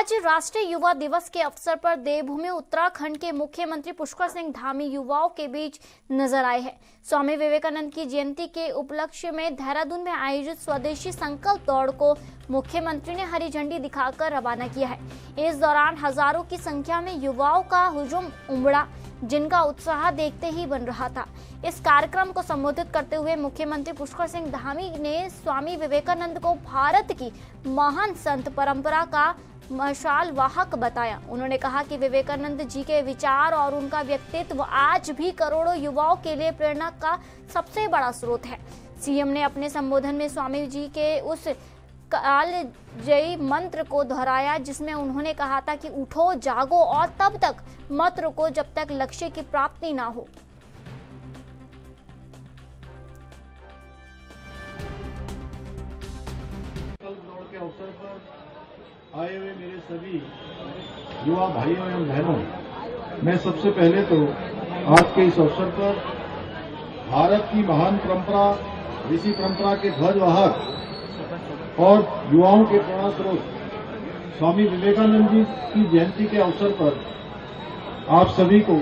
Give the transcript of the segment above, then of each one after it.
आज राष्ट्रीय युवा दिवस के अवसर पर देवभूमि उत्तराखंड के मुख्यमंत्री पुष्कर सिंह धामी युवाओं के बीच नजर आए हैं। स्वामी विवेकानंद की जयंती के उपलक्ष्य में देहरादून में आयोजित स्वदेशी संकल्प दौड़ को मुख्यमंत्री ने हरी झंडी दिखाकर रवाना किया है। इस दौरान हजारों की संख्या में युवाओं का हुजूम उमड़ा, जिनका उत्साह देखते ही बन रहा था। इस कार्यक्रम को संबोधित करते हुए मुख्यमंत्री पुष्कर सिंह धामी ने स्वामी विवेकानंद को भारत की महान संत परंपरा का मशाल वाहक बताया। उन्होंने कहा कि विवेकानंद जी के विचार और उनका व्यक्तित्व आज भी करोड़ों युवाओं के लिए प्रेरणा का सबसे बड़ा स्रोत है। सीएम ने अपने संबोधन में स्वामी जी के उस कालजयी मंत्र को दोहराया, जिसमें उन्होंने कहा था कि उठो, जागो और तब तक मत रुको जब तक लक्ष्य की प्राप्ति ना हो। दौड़ के अवसर पर आए हुए मेरे सभी युवा भाइयों एवं बहनों, मैं सबसे पहले तो आज के इस अवसर पर भारत की महान परंपरा, ऋषि परंपरा के ध्वजवाहक और युवाओं के प्रेरणा स्रोत स्वामी विवेकानंद जी की जयंती के अवसर पर आप सभी को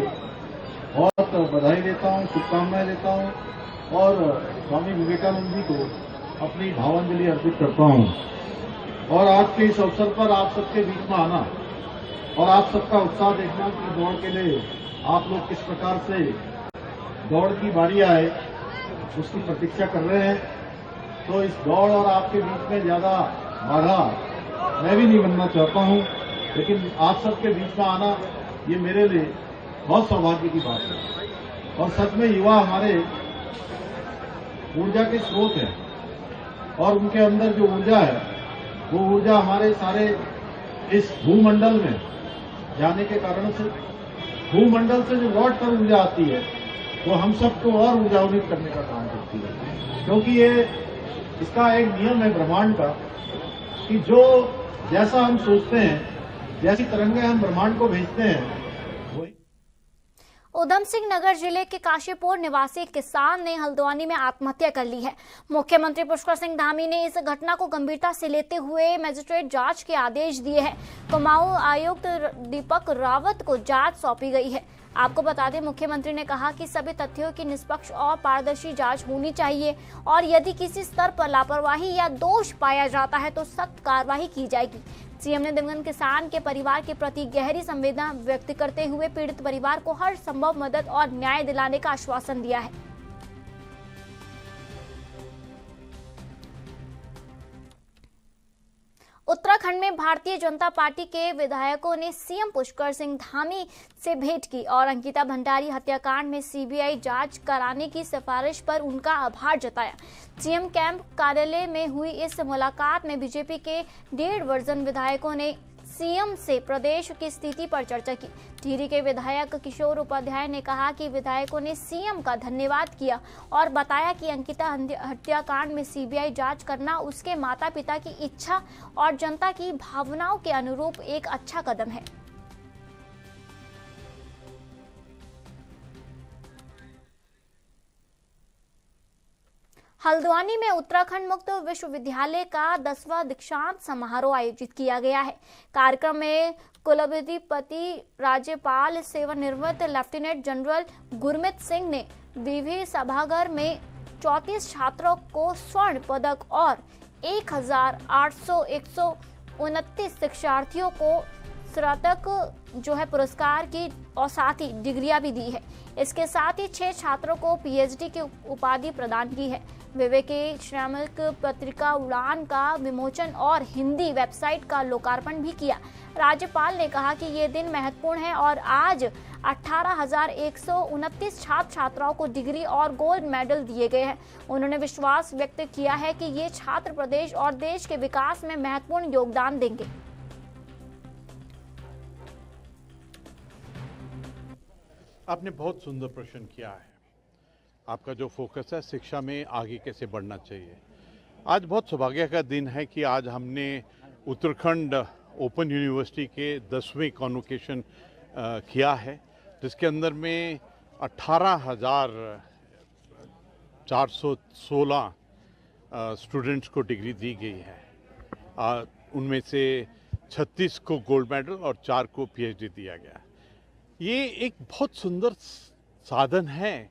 बहुत बधाई देता हूं, शुभकामनाएं देता हूं और स्वामी विवेकानंद जी को अपनी भावांजलि अर्पित करता हूं। और आज के इस अवसर पर आप सबके बीच में आना और आप सबका उत्साह देखना कि दौड़ के लिए आप लोग किस प्रकार से दौड़ की बारी आए उसकी प्रतीक्षा कर रहे हैं। तो इस दौड़ और आपके बीच में ज्यादा बाधा मैं भी नहीं बनना चाहता हूं, लेकिन आप सबके बीच में आना ये मेरे लिए बहुत सौभाग्य की बात है। और सच में युवा हमारे ऊर्जा के स्रोत हैं और उनके अंदर जो ऊर्जा है वो ऊर्जा हमारे सारे इस भूमंडल में जाने के कारण से, भूमंडल से जो लौट कर ऊर्जा आती है वो हम सबको और ऊर्जान्वित करने का काम करती है। क्योंकि ये इसका एक नियम है ब्रह्मांड का कि जो जैसा हम सोचते हैं, जैसी तरंगें हम ब्रह्मांड को भेजते हैं। उधम सिंह नगर जिले के काशीपुर निवासी किसान ने हल्द्वानी में आत्महत्या कर ली है। मुख्यमंत्री पुष्कर सिंह धामी ने इस घटना को गंभीरता से लेते हुए मजिस्ट्रेट जांच के आदेश दिए हैं। कुमाऊं आयुक्त दीपक रावत को जांच सौंपी गई है। आपको बता दें, मुख्यमंत्री ने कहा कि सभी तथ्यों की निष्पक्ष और पारदर्शी जांच होनी चाहिए और यदि किसी स्तर पर लापरवाही या दोष पाया जाता है तो सख्त कार्रवाई की जाएगी। सीएम ने दिवंगत किसान के परिवार के प्रति गहरी संवेदना व्यक्त करते हुए पीड़ित परिवार को हर संभव मदद और न्याय दिलाने का आश्वासन दिया है। उत्तराखंड में भारतीय जनता पार्टी के विधायकों ने सीएम पुष्कर सिंह धामी से भेंट की और अंकिता भंडारी हत्याकांड में सीबीआई जांच कराने की सिफारिश पर उनका आभार जताया। सीएम कैंप कार्यालय में हुई इस मुलाकात में बीजेपी के 1.5 दर्जन विधायकों ने सीएम से प्रदेश की स्थिति पर चर्चा की। टिहरी के विधायक किशोर उपाध्याय ने कहा कि विधायकों ने सीएम का धन्यवाद किया और बताया कि अंकिता हत्याकांड में सीबीआई जांच करना उसके माता पिता की इच्छा और जनता की भावनाओं के अनुरूप एक अच्छा कदम है। हल्द्वानी में उत्तराखंड मुक्त विश्वविद्यालय का 10वां दीक्षांत समारोह आयोजित किया गया है। कार्यक्रम में कुलाधिपति राज्यपाल सेवानिवृत्त लेफ्टिनेंट जनरल गुरमीत सिंह ने विवि सभागार में 34 छात्रों को स्वर्ण पदक और 1,129 शिक्षार्थियों को स्नातक पुरस्कार की और साथ ही डिग्रियां भी दी है। इसके साथ ही 6 छात्रों को पीएचडी की उपाधि प्रदान की है। विवेक के श्रमिक पत्रिका उड़ान का विमोचन और हिंदी वेबसाइट का लोकार्पण भी किया। राज्यपाल ने कहा कि ये दिन महत्वपूर्ण है और आज 18,129 छात्र छात्राओं को डिग्री और गोल्ड मेडल दिए गए हैं। उन्होंने विश्वास व्यक्त किया है कि ये छात्र प्रदेश और देश के विकास में महत्वपूर्ण योगदान देंगे। आपने बहुत सुंदर प्रश्न किया है। आपका जो फोकस है शिक्षा में आगे कैसे बढ़ना चाहिए। आज बहुत सौभाग्य का दिन है कि आज हमने उत्तराखंड ओपन यूनिवर्सिटी के 10वें कॉन्वोकेशन किया है, जिसके अंदर में 18,416 स्टूडेंट्स को डिग्री दी गई है। उनमें से 36 को गोल्ड मेडल और 4 को पीएचडी दिया गया। ये एक बहुत सुंदर साधन है,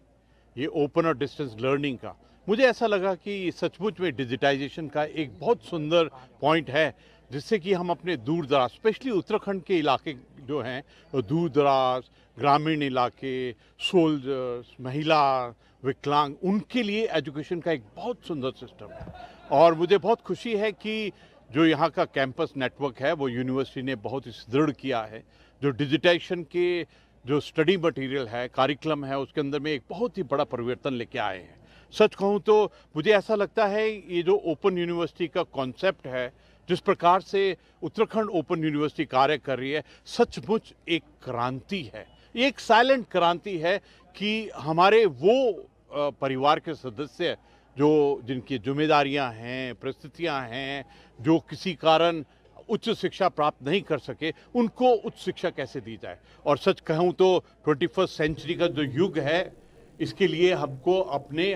ये ओपन और डिस्टेंस लर्निंग का। मुझे ऐसा लगा कि सचमुच में डिजिटाइजेशन का एक बहुत सुंदर पॉइंट है, जिससे कि हम अपने दूर दराज, स्पेशली उत्तराखंड के इलाके जो हैं, तो दूर दराज ग्रामीण इलाके, सोल्जर्स, महिला, विकलांग, उनके लिए एजुकेशन का एक बहुत सुंदर सिस्टम है। और मुझे बहुत खुशी है कि जो यहाँ का कैंपस नेटवर्क है वो यूनिवर्सिटी ने बहुत ही सुदृढ़ किया है। जो डिजिटाइजेशन के जो स्टडी मटेरियल है, कार्यक्रम है, उसके अंदर में एक बहुत ही बड़ा परिवर्तन लेके आए हैं। सच कहूँ तो मुझे ऐसा लगता है ये जो ओपन यूनिवर्सिटी का कॉन्सेप्ट है, जिस प्रकार से उत्तराखंड ओपन यूनिवर्सिटी कार्य कर रही है, सचमुच एक क्रांति है। ये एक साइलेंट क्रांति है कि हमारे वो परिवार के सदस्य जो जिनकी जिम्मेदारियां हैं, परिस्थितियां हैं, जो किसी कारण उच्च शिक्षा प्राप्त नहीं कर सके, उनको उच्च शिक्षा कैसे दी जाए। और सच कहूँ तो 21st सेंचुरी का जो युग है, इसके लिए हमको अपने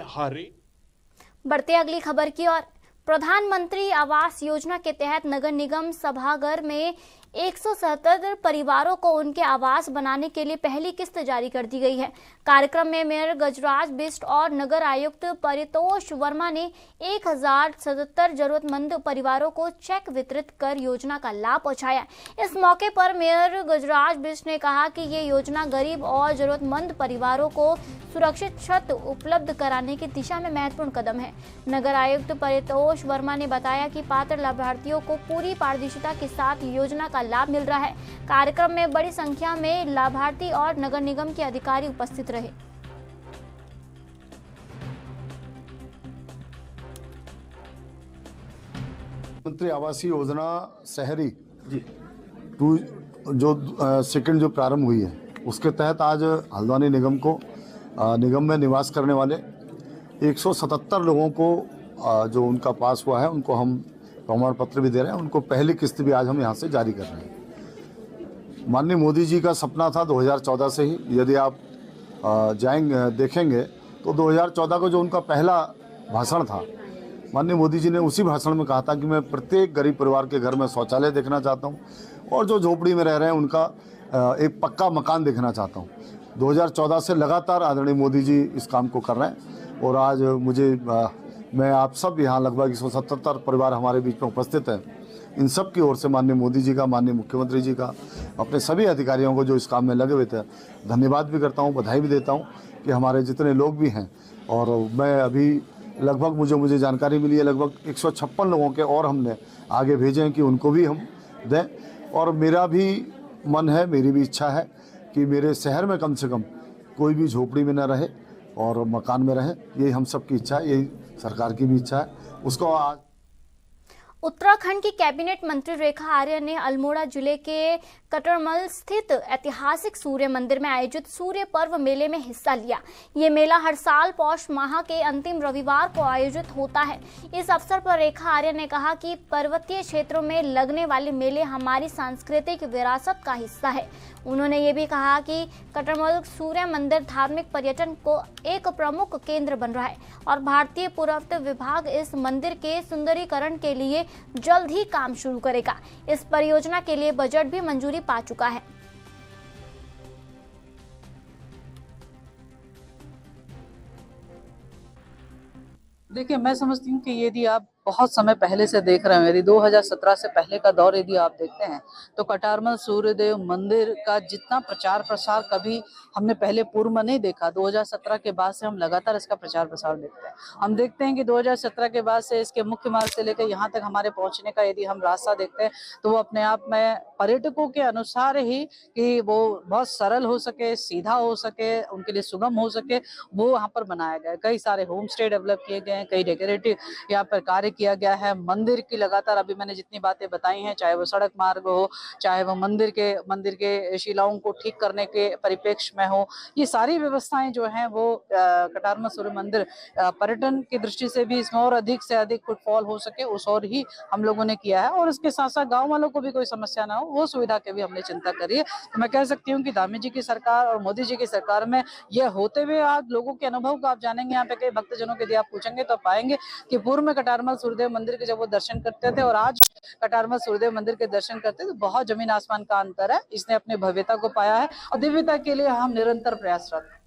बढ़ते अगली खबर की ओर। प्रधानमंत्री आवास योजना के तहत नगर निगम सभागार में 177 परिवारों को उनके आवास बनाने के लिए पहली किस्त जारी कर दी गई है। कार्यक्रम में मेयर गजराज बिष्ट और नगर आयुक्त परितोष वर्मा ने 1077 जरूरतमंद परिवारों को चेक वितरित कर योजना का लाभ पहुंचाया। इस मौके पर मेयर गजराज बिष्ट ने कहा कि ये योजना गरीब और जरूरतमंद परिवारों को सुरक्षित छत उपलब्ध कराने की दिशा में महत्वपूर्ण कदम है। नगर आयुक्त परितोष वर्मा ने बताया कि पात्र लाभार्थियों को पूरी पारदर्शिता के साथ योजना का लाभ मिल रहा है। कार्यक्रम में बड़ी संख्या में लाभार्थी और नगर निगम के अधिकारी उपस्थित रहे। मंत्री आवासीय योजना शहरी टू जो सेकंड जो प्रारंभ हुई है, उसके तहत आज हल्द्वानी निगम को निगम में निवास करने वाले 177 लोगों को जो उनका पास हुआ है, उनको हम प्रमाण पत्र भी दे रहे हैं। उनको पहली किस्त भी आज हम यहाँ से जारी कर रहे हैं। माननीय मोदी जी का सपना था 2014 से ही, यदि आप जाएंगे देखेंगे तो 2014 को जो उनका पहला भाषण था, माननीय मोदी जी ने उसी भाषण में कहा था कि मैं प्रत्येक गरीब परिवार के घर में शौचालय देखना चाहता हूँ और जो झोपड़ी में रह रहे हैं उनका एक पक्का मकान देखना चाहता हूँ। 2014 से लगातार आदरणीय मोदी जी इस काम को कर रहे हैं और आज मैं आप सब यहाँ लगभग 177 परिवार हमारे बीच में उपस्थित हैं, इन सब की ओर से माननीय मोदी जी का, माननीय मुख्यमंत्री जी का, अपने सभी अधिकारियों को जो इस काम में लगे हुए थे, धन्यवाद भी करता हूँ, बधाई भी देता हूँ कि हमारे जितने लोग भी हैं। और मैं अभी लगभग मुझे जानकारी मिली है लगभग 156 लोगों के और हमने आगे भेजे हैं कि उनको भी हम दें। और मेरा भी मन है, मेरी भी इच्छा है कि मेरे शहर में कम से कम कोई भी झोपड़ी में न रहे और मकान में रहे। यही हम सब की इच्छा है, यही सरकार की भी इच्छा है। उसको आज उत्तराखंड की कैबिनेट मंत्री रेखा आर्य ने अल्मोड़ा जिले के कटरमल स्थित ऐतिहासिक सूर्य मंदिर में आयोजित सूर्य पर्व मेले में हिस्सा लिया। ये मेला हर साल पौष माह के अंतिम रविवार को आयोजित होता है। इस अवसर पर रेखा आर्य ने कहा कि पर्वतीय क्षेत्रों में लगने वाले मेले हमारी सांस्कृतिक विरासत का हिस्सा है। उन्होंने ये भी कहा कि कटरमल सूर्य मंदिर धार्मिक पर्यटन को एक प्रमुख केंद्र बन रहा है और भारतीय पुरातत्व विभाग इस मंदिर के सुंदरीकरण के लिए जल्द ही काम शुरू करेगा। इस परियोजना के लिए बजट भी मंजूरी पा चुका है। देखिए, मैं समझती हूँ कि यदि आप बहुत समय पहले से देख रहे हैं, यदि 2017 से पहले का दौर यदि आप देखते हैं तो कटारमल सूर्यदेव मंदिर का जितना प्रचार प्रसार कभी हमने पहले पूर्व में नहीं देखा। 2017 के बाद से हम लगातार इसका प्रचार प्रसार देखते हैं। हम देखते हैं कि 2017 के बाद से इसके मुख्य मार्ग से लेकर यहाँ तक हमारे पहुँचने का यदि हम रास्ता देखते हैं तो वो अपने आप में पर्यटकों के अनुसार ही कि वो बहुत सरल हो सके, सीधा हो सके, उनके लिए सुगम हो सके, वो वहाँ पर बनाया गया है। कई सारे होम स्टे डेवलप किए गए हैं, कई डेकोरेटिव यहाँ पर कार्य किया गया है। मंदिर की लगातार अभी मैंने जितनी बातें बताई हैं, चाहे वो सड़क मार्ग हो, चाहे वो मंदिर के शिलाओं को ठीक करने के परिप्रेक्ष्य में हो, ये सारी व्यवस्थाएं जो हैं वो कटारमल सूर्य मंदिर पर्यटन की दृष्टि से भी इसमें और अधिक से अधिक फुटफॉल हो सके उस और ही हम लोगों ने किया है। और इसके साथ साथ गाँव वालों को भी कोई समस्या ना हो, वो सुविधा की भी हमने चिंता करी है। तो मैं कह सकती हूँ कि धामी जी की सरकार और मोदी जी की सरकार में यह होते हुए आज लोगों के अनुभव को आप जानेंगे। यहाँ पे कई भक्तजनों के यदि आप पूछेंगे तो पाएंगे कि पूर्व में कटारमल सूर्यदेव मंदिर के जब वो दर्शन करते थे और आज कटारमल सूर्यदेव मंदिर के दर्शन करते तो बहुत जमीन आसमान का अंतर है। इसने अपनी भव्यता को पाया है और दिव्यता के लिए हम निरंतर प्रयासरत हैं।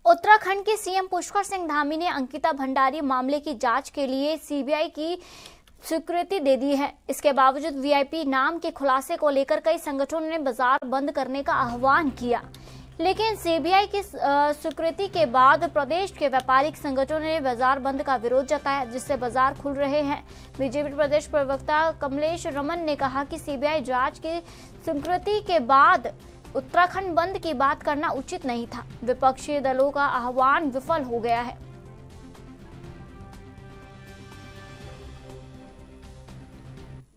उत्तराखंड के सीएम पुष्कर सिंह धामी ने अंकिता भंडारी मामले की जांच के लिए सीबीआई की स्वीकृति दे दी है। इसके बावजूद वीआईपी नाम के खुलासे को लेकर कई संगठनों ने बाजार बंद करने का आह्वान किया, लेकिन सीबीआई की स्वीकृति के बाद प्रदेश के व्यापारिक संगठनों ने बाजार बंद का विरोध जताया, जिससे बाजार खुल रहे हैं। बीजेपी प्रदेश प्रवक्ता कमलेश रमन ने कहा कि सीबीआई जांच की स्वीकृति के बाद उत्तराखंड बंद की बात करना उचित नहीं था। विपक्षी दलों का आह्वान विफल हो गया है।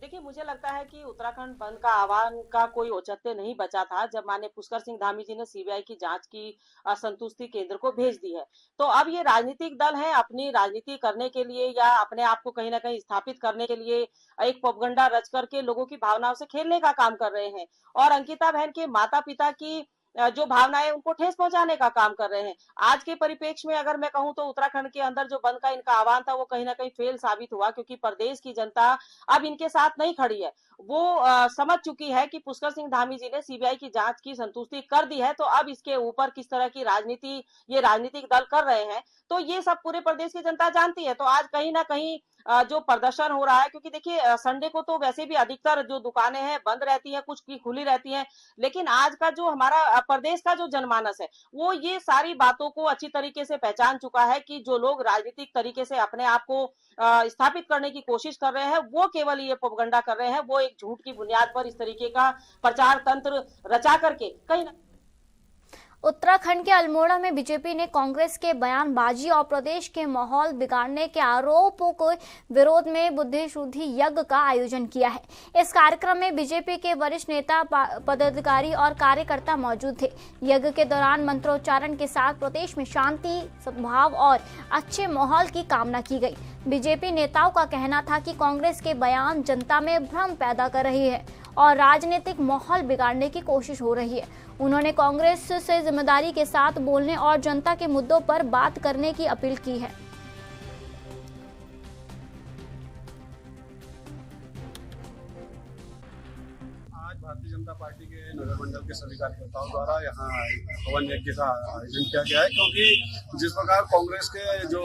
देखिए, मुझे लगता है कि उत्तराखंड बंद का आह्वान का कोई औचित्य नहीं बचा था जब माननीय पुष्कर सिंह धामी जी ने सीबीआई की जांच की असंतुष्टि केंद्र को भेज दी है। तो अब ये राजनीतिक दल है, अपनी राजनीति करने के लिए या अपने आप को कहीं ना कहीं स्थापित करने के लिए एक प्रोपगंडा रच करके लोगों की भावनाओं से खेलने का काम कर रहे हैं और अंकिता बहन के माता पिता की जो भावनाएं उनको ठेस पहुंचाने का काम कर रहे हैं। आज के परिप्रेक्ष्य में अगर मैं कहूं तो उत्तराखंड के अंदर जो बंद का इनका आह्वान था वो कहीं ना कहीं फेल साबित हुआ, क्योंकि प्रदेश की जनता अब इनके साथ नहीं खड़ी है। वो समझ चुकी है कि पुष्कर सिंह धामी जी ने सीबीआई की जांच की संतुष्टि कर दी है, तो अब इसके ऊपर किस तरह की राजनीति ये राजनीतिक दल कर रहे हैं तो ये सब पूरे प्रदेश की जनता जानती है। तो आज कहीं ना कहीं जो प्रदर्शन हो रहा है, क्योंकि देखिए संडे को तो वैसे भी अधिकतर जो दुकानें हैं बंद रहती हैं, कुछ की खुली रहती हैं, लेकिन आज का जो हमारा प्रदेश का जो जनमानस है वो ये सारी बातों को अच्छी तरीके से पहचान चुका है कि जो लोग राजनीतिक तरीके से अपने आप को स्थापित करने की कोशिश कर रहे हैं वो केवल ये प्रोपगंडा कर रहे हैं। वो एक झूठ की बुनियाद पर इस तरीके का प्रचार तंत्र रचा करके कहीं ना उत्तराखंड के अल्मोड़ा में बीजेपी ने कांग्रेस के बयानबाजी और प्रदेश के माहौल बिगाड़ने के आरोपों के विरोध में बुद्धि शुद्धि यज्ञ का आयोजन किया है। इस कार्यक्रम में बीजेपी के वरिष्ठ नेता, पदाधिकारी और कार्यकर्ता मौजूद थे। यज्ञ के दौरान मंत्रोच्चारण के साथ प्रदेश में शांति, सद्भाव और अच्छे माहौल की कामना की गई। बीजेपी नेताओं का कहना था कि कांग्रेस के बयान जनता में भ्रम पैदा कर रही है और राजनीतिक माहौल बिगाड़ने की कोशिश हो रही है। उन्होंने कांग्रेस से जिम्मेदारी के साथ बोलने और जनता के मुद्दों पर बात करने की अपील की है। आज भारतीय जनता पार्टी के नगर मंडल के सभी कार्यकर्ताओं द्वारा यहाँ हवन यज्ञ का आयोजन किया गया है, क्योंकि जिस प्रकार कांग्रेस के जो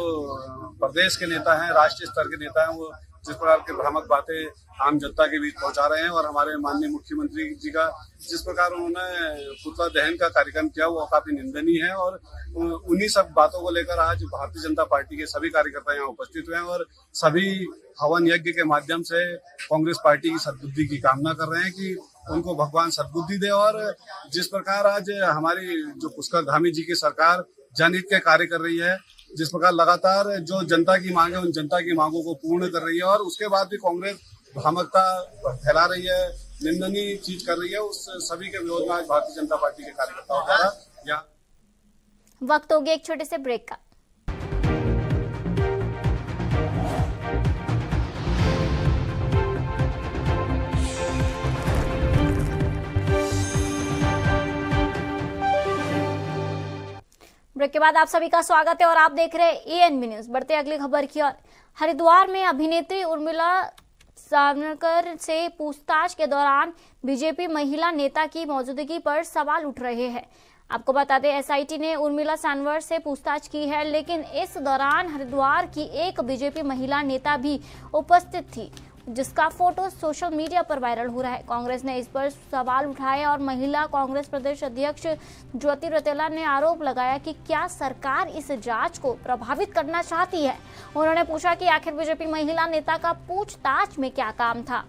प्रदेश के नेता हैं, राष्ट्रीय स्तर के नेता हैं, वो जिस प्रकार की भ्रामक बातें आम जनता के बीच पहुंचा रहे हैं और हमारे माननीय मुख्यमंत्री जी का जिस प्रकार उन्होंने पुतला दहन का कार्यक्रम किया वो काफी निंदनीय है। और उन्हीं सब बातों को लेकर आज भारतीय जनता पार्टी के सभी कार्यकर्ता यहाँ उपस्थित हुए हैं और सभी हवन यज्ञ के माध्यम से कांग्रेस पार्टी की सद्बुद्धि की कामना कर रहे हैं कि उनको भगवान सद्बुद्धि दे। और जिस प्रकार आज हमारी जो पुष्कर धामी जी की सरकार जनहित के कार्य कर रही है, जिस प्रकार लगातार जो जनता की मांग है उन जनता की मांगों को पूर्ण कर रही है और उसके बाद भी कांग्रेस भ्रामकता फैला रही है, निंदनीय चीज कर रही है, उस सभी के विरोध में आज भारतीय जनता पार्टी के कार्यकर्ताओं द्वारा यहाँ वक्त हो गया एक छोटे से ब्रेक का। ब्रेक के बाद आप सभी का स्वागत है और आप देख रहे हैं एएनबी न्यूज। बढ़ते अगली खबर की ओर। हरिद्वार में अभिनेत्री उर्मिला सावरकर से पूछताछ के दौरान बीजेपी महिला नेता की मौजूदगी पर सवाल उठ रहे हैं। आपको बता दें, एसआईटी ने उर्मिला सावरकर से पूछताछ की है, लेकिन इस दौरान हरिद्वार की एक बीजेपी महिला नेता भी उपस्थित थी, जिसका फोटो सोशल मीडिया पर वायरल हो रहा है। कांग्रेस ने इस पर सवाल उठाए और महिला कांग्रेस प्रदेश अध्यक्ष ज्योति रौतेला ने आरोप लगाया कि क्या सरकार इस जांच को प्रभावित करना चाहती है। उन्होंने पूछा कि आखिर बीजेपी महिला नेता का पूछताछ में क्या काम था।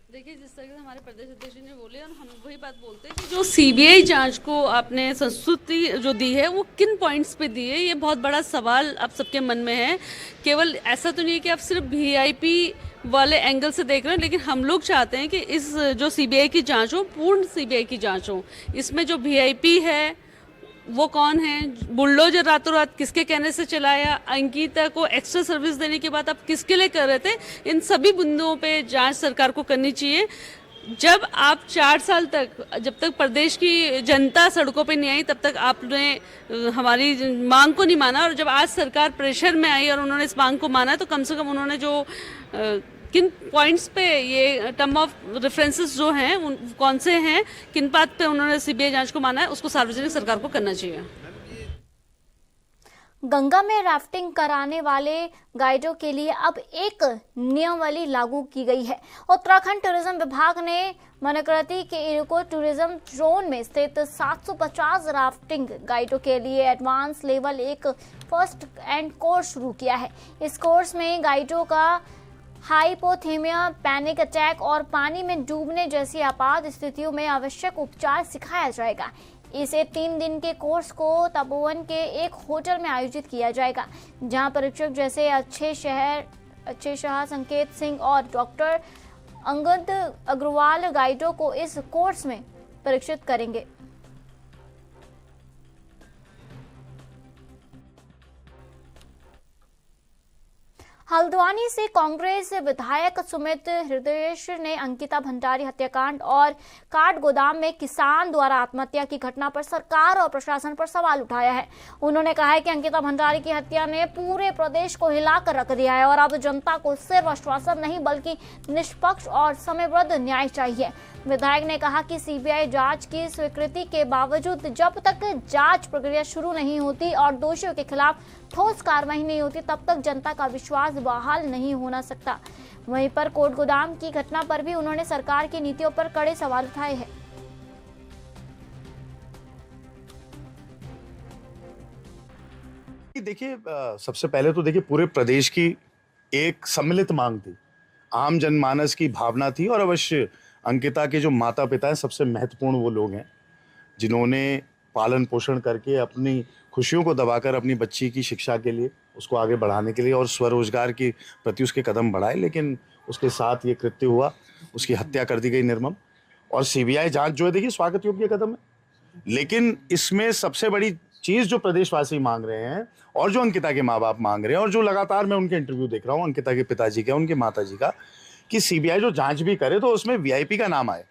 देखिए, जिस तरह से हमारे प्रदेश अध्यक्ष ने बोले और हम वही बात बोलते हैं कि जो सीबीआई जांच को आपने संस्तुति जो दी है वो किन पॉइंट्स पे दी है, ये बहुत बड़ा सवाल आप सबके मन में है। केवल ऐसा तो नहीं है कि आप सिर्फ वीआईपी वाले एंगल से देख रहे हैं, लेकिन हम लोग चाहते हैं कि इस जो सीबीआई की जांच हो, पूर्ण सीबीआई की जांच हो। इसमें जो वीआईपी है वो कौन है, बुलडोजर रातों रात किसके कहने से चलाया, अंकिता को एक्स्ट्रा सर्विस देने के बाद आप किसके लिए कर रहे थे, इन सभी बिंदुओं पे जांच सरकार को करनी चाहिए। जब आप 4 साल तक, जब तक प्रदेश की जनता सड़कों पे नहीं आई, तब तक आपने हमारी मांग को नहीं माना, और जब आज सरकार प्रेशर में आई और उन्होंने इस मांग को माना, तो कम से कम उन्होंने जो किन पॉइंट्स पे ये टर्म ऑफ रेफरेंसेस जो हैं उन कौन से हैं, किन बात पे उन्होंने सीबीआई जांच को माना है, उसको सार्वजनिक सरकार को करना चाहिए। गंगा में राफ्टिंग कराने वाले गाइडों के लिए अब एक नियमावली लागू की गई है। उत्तराखंड टूरिज्म विभाग ने मनकरती के इको टूरिज्म जोन में स्थित 750 राफ्टिंग गाइडों के लिए एडवांस लेवल एक फर्स्ट एंड कोर्स शुरू किया है। इस कोर्स में गाइडों का हाइपोथेमिया, पैनिक अटैक और पानी में डूबने जैसी आपात स्थितियों में आवश्यक उपचार सिखाया जाएगा। इसे 3 दिन के कोर्स को तपोवन के एक होटल में आयोजित किया जाएगा, जहां परीक्षक जैसे अच्छे शाह, संकेत सिंह और डॉक्टर अंगद अग्रवाल गाइडों को इस कोर्स में परीक्षित करेंगे। हल्द्वानी से कांग्रेस विधायक सुमित हृदयेश ने अंकिता भंडारी हत्याकांड और काठ गोदाम में किसान द्वारा आत्महत्या की घटना पर सरकार और प्रशासन पर सवाल उठाया है। उन्होंने कहा है कि अंकिता भंडारी की हत्या ने पूरे प्रदेश को हिलाकर रख दिया है और अब जनता को सिर्फ आश्वासन नहीं बल्कि निष्पक्ष और समयबद्ध न्याय चाहिए। विधायक ने कहा कि सीबीआई जांच की स्वीकृति के बावजूद जब तक जांच प्रक्रिया शुरू नहीं होती और दोषियों के खिलाफ ठोस कार्रवाई नहीं होती, तब तक जनता का विश्वास बहाल नहीं होना सकता। वहीं पर कोट गोदाम की घटना पर भी उन्होंने सरकार की नीतियों पर कड़े सवाल उठाए हैं। देखिए, सबसे पहले तो देखिए पूरे प्रदेश की एक सम्मिलित मांग थी, आम जनमानस की भावना थी, और अवश्य अंकिता के जो माता पिता हैं सबसे महत्वपूर्ण वो लोग हैं जिन्होंने पालन पोषण करके अपनी खुशियों को दबाकर अपनी बच्ची की शिक्षा के लिए, उसको आगे बढ़ाने के लिए और स्वरोजगार के प्रति उसके कदम बढ़ाए, लेकिन उसके साथ ये कृत्य हुआ, उसकी हत्या कर दी गई निर्मम। और सीबीआई जांच जो है देखिए स्वागत योग्य कदम है, लेकिन इसमें सबसे बड़ी चीज़ जो प्रदेशवासी मांग रहे हैं और जो अंकिता के माँ बाप मांग रहे हैं और जो लगातार मैं उनके इंटरव्यू देख रहा हूँ अंकिता के पिताजी का, उनके माता जी का, कि सीबीआई जो जांच भी करे तो उसमें वीआईपी का नाम आए,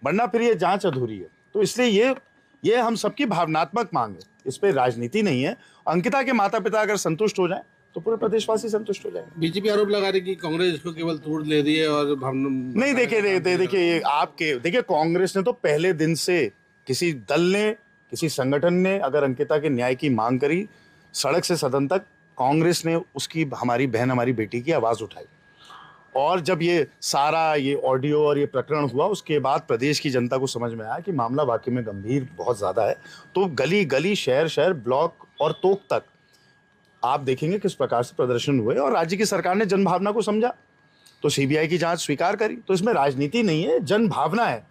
वरना फिर ये जांच अधूरी है। तो इसलिए ये हम सबकी भावनात्मक मांग है, इस पे राजनीति नहीं है। अंकिता के माता पिता अगर संतुष्ट हो जाए तो पूरे प्रदेशवासी संतुष्ट हो जाएंगे। बीजेपी आरोप लगा रही कि कांग्रेस इसको केवल तोड़ ले रही है और नहीं, देखिए कांग्रेस ने तो पहले दिन से, किसी दल ने, किसी संगठन ने अगर अंकिता के न्याय की मांग करी, सड़क से सदन तक कांग्रेस ने उसकी, हमारी बहन, हमारी बेटी की आवाज उठाई। और जब ये सारा ये ऑडियो और ये प्रकरण हुआ, उसके बाद प्रदेश की जनता को समझ में आया कि मामला वाकई में गंभीर बहुत ज़्यादा है। तो गली गली, शहर शहर, ब्लॉक और तोक तक आप देखेंगे किस प्रकार से प्रदर्शन हुए और राज्य की सरकार ने जनभावना को समझा तो सीबीआई की जांच स्वीकार करी। तो इसमें राजनीति नहीं है, जनभावना है।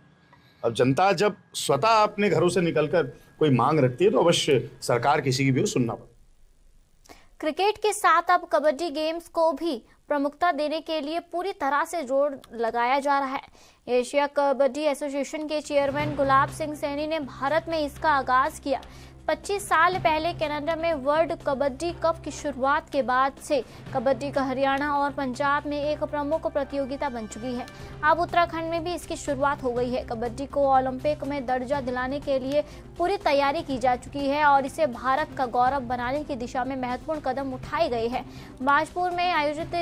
अब जनता जब स्वतः अपने घरों से निकलकर कोई मांग रखती है तो अवश्य सरकार किसी की भी सुनना पड़ता। क्रिकेट के साथ अब कबड्डी गेम्स को भी प्रमुखता देने के लिए पूरी तरह से जोर लगाया जा रहा है। एशिया कबड्डी एसोसिएशन के चेयरमैन गुलाब सिंह सैनी ने भारत में इसका आगाज किया। 25 साल पहले कनाडा में वर्ल्ड कबड्डी कप की शुरुआत के बाद से कबड्डी का हरियाणा और पंजाब में एक प्रमुख प्रतियोगिता बन चुकी है। अब उत्तराखंड में भी इसकी शुरुआत हो गई है। कबड्डी को ओलंपिक में दर्जा दिलाने के लिए पूरी तैयारी की जा चुकी है और इसे भारत का गौरव बनाने की दिशा में महत्वपूर्ण कदम उठाए गए हैं। बाजपुर में आयोजित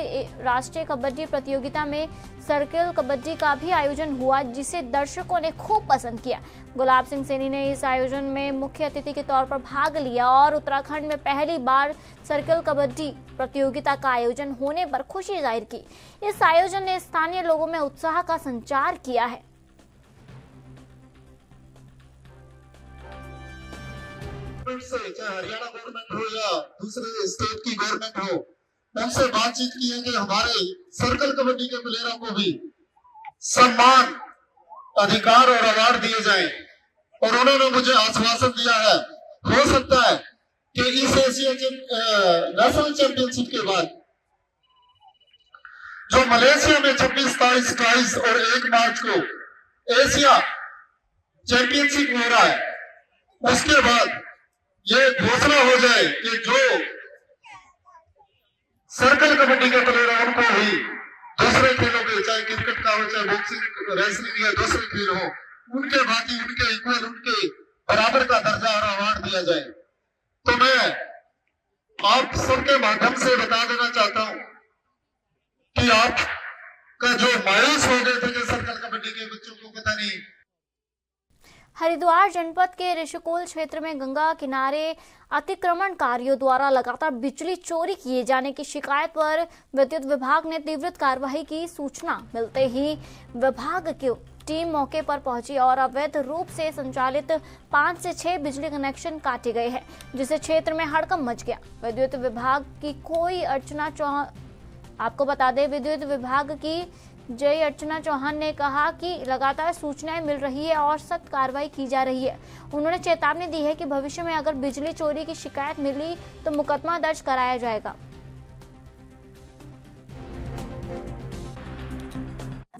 राष्ट्रीय कबड्डी प्रतियोगिता में सर्किल कबड्डी का भी आयोजन हुआ, जिसे दर्शकों ने खूब पसंद किया। गुलाब सिंह सैनी ने इस आयोजन में मुख्य अतिथि के तौर पर भाग लिया और उत्तराखंड में पहली बार सर्किल कबड्डी प्रतियोगिता का आयोजन होने पर खुशी जाहिर की। इस आयोजन ने स्थानीय लोगों में उत्साह का संचार किया है। चाहे हरियाणा गवर्नमेंट हो या दूसरे स्टेट की गवर्नमेंट हो, उनसे बातचीत की है कि हमारे सर्कल कबड्डी के प्लेयरों को भी सम्मान, अधिकार और अवार्ड दिए जाएं। और उन्होंने मुझे आश्वासन दिया है, हो सकता है कि इस एशिया नेशनल चैंपियनशिप के बाद जो मलेशिया में 26, 27, 28 और 1 मार्च को एशिया चैंपियनशिप हो रहा है, उसके बाद ये घोषणा हो जाए कि जो सर्कल कबड्डी के प्लेयर हैं उनको भी दूसरे खेलों के, चाहे क्रिकेट का हो, चाहे बॉक्सिंग, रेसलिंग या दूसरे खेल हो, उनके भांति उनके इक्वल, उनके बराबर का दर्जा और अवार्ड दिया जाए। तो मैं आप सबके माध्यम से बता देना चाहता हूं कि आपका जो मायूस हो गए थे कि सर्कल कबड्डी के बच्चों को पता नहीं। हरिद्वार जनपद के ऋषिकुल क्षेत्र में गंगा किनारे अतिक्रमणकारियों द्वारा लगातार बिजली चोरी किए जाने की शिकायत पर विद्युत विभाग ने तीव्र कार्रवाई की। सूचना मिलते ही विभाग की टीम मौके पर पहुंची और अवैध रूप से संचालित 5 से 6 बिजली कनेक्शन काटे गए हैं, जिससे क्षेत्र में हड़कंप मच गया। विद्युत विभाग की कोई अर्चना चौहान, आपको बता दें, विद्युत विभाग की जय अर्चना चौहान ने कहा कि लगातार सूचनाएं मिल रही है और सख्त कार्रवाई की जा रही है। उन्होंने चेतावनी दी है कि भविष्य में अगर बिजली चोरी की शिकायत मिली तो मुकदमा दर्ज कराया जाएगा।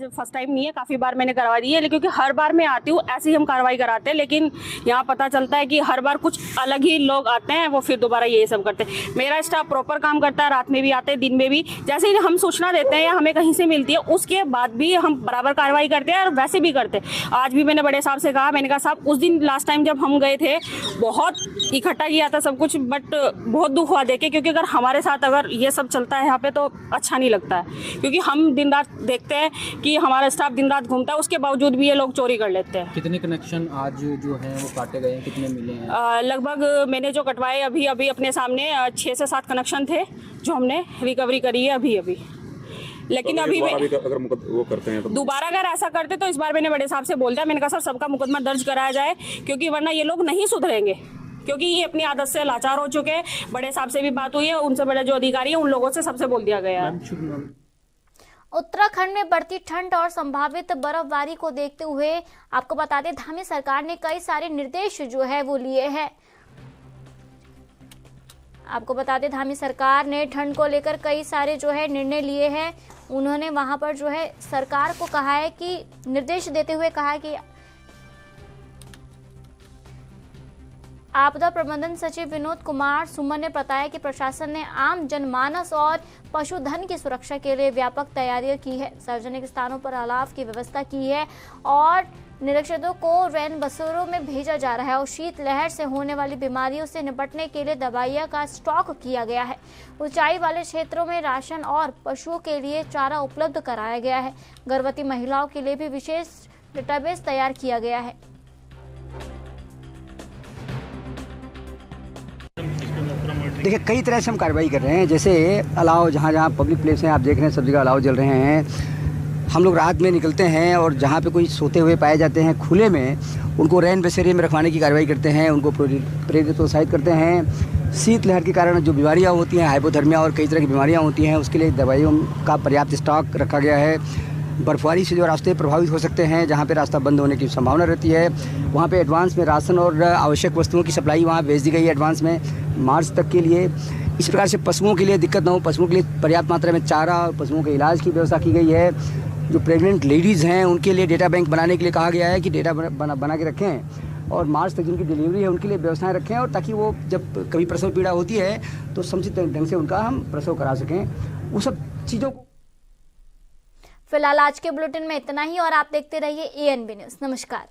फर्स्ट टाइम नहीं है, काफ़ी बार मैंने करवा दी है, क्योंकि हर बार मैं आती हूँ ऐसे ही हम कार्रवाई कराते हैं, लेकिन यहाँ पता चलता है कि हर बार कुछ अलग ही लोग आते हैं, वो फिर दोबारा ये सब करते हैं। मेरा स्टाफ प्रॉपर काम करता है, रात में भी आते हैं, दिन में भी। जैसे ही हम सूचना देते हैं या हमें कहीं से मिलती है, उसके बाद भी हम बराबर कार्रवाई करते हैं और वैसे भी करते हैं। आज भी मैंने बड़े साहब से कहा, मैंने कहा साहब उस दिन लास्ट टाइम जब हम गए थे बहुत इकट्ठा किया था सब कुछ, बट बहुत दुख हुआ देखे, क्योंकि अगर हमारे साथ अगर ये सब चलता है यहाँ पे तो अच्छा नहीं लगता है, क्योंकि हम दिन रात देखते हैं कि हमारा स्टाफ दिन रात घूमता है, उसके बावजूद भी ये लोग चोरी कर लेते हैं। कितने कनेक्शन आज जो हैं वो काटे गए हैं, कितने मिले हैं? लगभग मैंने जो कटवाए अभी अपने सामने 6 से 7 कनेक्शन थे जो हमने रिकवरी करी है अभी। लेकिन तो अभी अगर वो करते हैं तो दोबारा अगर ऐसा करते तो इस बार मैंने बड़े साहब से बोल दिया, मैंने कहा सर सबका मुकदमा दर्ज कराया जाए, क्योंकि वरना ये लोग नहीं सुधरेंगे, क्योंकि ये अपनी आदत से लाचार हो चुके हैं। बड़े साहब से भी बात हुई है, उनसे बड़े जो अधिकारी हैं उन लोगों से सबसे बोल दिया गया है। उत्तराखंड में बढ़ती ठंड और संभावित बर्फबारी को देखते हुए आपको बता दें, धामी सरकार ने कई सारे निर्देश जो है वो लिए हैं। आपको बता दें, धामी सरकार ने ठंड को लेकर कई सारे जो है निर्णय लिए हैं। उन्होंने वहां पर जो है सरकार को कहा है कि निर्देश देते हुए कहा है कि आपदा प्रबंधन सचिव विनोद कुमार सुमन ने बताया कि प्रशासन ने आम जनमानस और पशुधन की सुरक्षा के लिए व्यापक तैयारियां की है। सार्वजनिक स्थानों पर अलाव की व्यवस्था की है और निरीक्षकों को रैन बसेरों में भेजा जा रहा है और शीतलहर से होने वाली बीमारियों से निपटने के लिए दवाइयां का स्टॉक किया गया है। ऊंचाई वाले क्षेत्रों में राशन और पशुओं के लिए चारा उपलब्ध कराया गया है। गर्भवती महिलाओं के लिए भी विशेष डेटाबेस तैयार किया गया है। देखिए, कई तरह से हम कार्रवाई कर रहे हैं। जैसे अलाव, जहाँ जहाँ पब्लिक प्लेस हैं, आप देख रहे हैं सब जगह अलाव जल रहे हैं। हम लोग रात में निकलते हैं और जहाँ पे कोई सोते हुए पाए जाते हैं खुले में, उनको रैन बसेरे में रखवाने की कार्रवाई करते हैं, उनको प्रेरित प्रोत्साहित करते हैं। शीतलहर के कारण जो बीमारियाँ होती हैं, हाइपोथर्मिया और कई तरह की बीमारियाँ होती हैं, उसके लिए दवाइयों का पर्याप्त स्टॉक रखा गया है। बर्फबारी से जो रास्ते प्रभावित हो सकते हैं, जहाँ पे रास्ता बंद होने की संभावना रहती है, वहाँ पे एडवांस में राशन और आवश्यक वस्तुओं की सप्लाई वहाँ भेज दी गई है एडवांस में मार्च तक के लिए। इस प्रकार से पशुओं के लिए दिक्कत ना हो, पशुओं के लिए पर्याप्त मात्रा में चारा और पशुओं के इलाज की व्यवस्था की गई है। जो प्रेग्नेंट लेडीज़ हैं उनके लिए डेटा बैंक बनाने के लिए कहा गया है कि डेटा बना के रखें और मार्च तक जिनकी डिलीवरी है उनके लिए व्यवस्थाएं रखें, और ताकि वो जब कभी प्रसव पीड़ा होती है तो समुचित ढंग से उनका हम प्रसव करा सकें। वो सब चीज़ों को फिलहाल आज के बुलेटिन में इतना ही और आप देखते रहिए ANB न्यूज़। नमस्कार।